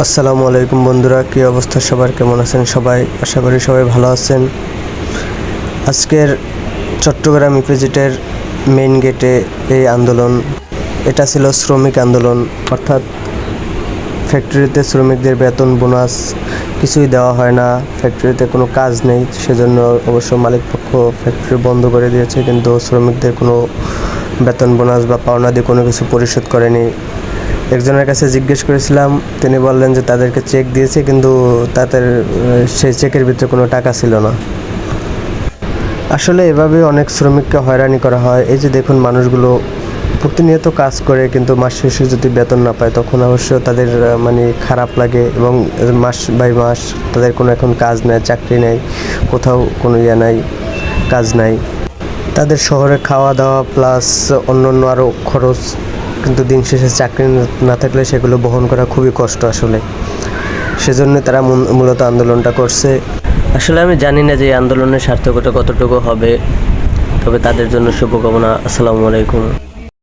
আসসালামু আলাইকুম বন্ধুরা, কী অবস্থা সবার, কেমন আছেন সবাই? আশা করি সবাই ভালো আছেন। আজকের চট্টগ্রাম ইপিজেডের মেইন গেটে এই আন্দোলন, এটা ছিল শ্রমিক আন্দোলন, অর্থাৎ ফ্যাক্টরিতে শ্রমিকদের বেতন বোনাস কিছুই দেওয়া হয় না, ফ্যাক্টরিতে কোনো কাজ নেই, সেজন্য অবশ্য মালিকপক্ষ ফ্যাক্টরি বন্ধ করে দিয়েছে, কিন্তু শ্রমিকদের কোনো বেতন বোনাস বা পাওনা দিয়ে কোনো কিছু পরিশোধ করেনি। একজনের কাছে জিজ্ঞেস করেছিলাম, তিনি বললেন যে তাদেরকে চেক দিয়েছে, কিন্তু তাদের সেই চেকের ভিতরে কোনো টাকা ছিল না। আসলে এভাবে অনেক শ্রমিককে হয়রানি করা হয়। এই যে দেখুন, মানুষগুলো প্রতিনিয়ত কাজ করে কিন্তু মাস শেষে যদি বেতন না পায় তখন অবশ্য তাদের খারাপ লাগে, এবং মাস বাই মাস তাদের কোনো এখন কাজ নেই, চাকরি নেই, কোথাও কোনো নাই, কাজ নাই। তাদের শহরে খাওয়া দাওয়া প্লাস অন্যান্য আরও খরচ, কিন্তু দিন শেষে চাকরি না থাকলে সেগুলো বহন করা খুবই কষ্ট আসলে। সেজন্য তারা মূলত আন্দোলনটা করছে। আসলে আমি জানি না যে এই আন্দোলনের সার্থকতা কতটুকু হবে, তবে তাদের জন্য শুভকামনা। আসসালামু আলাইকুম।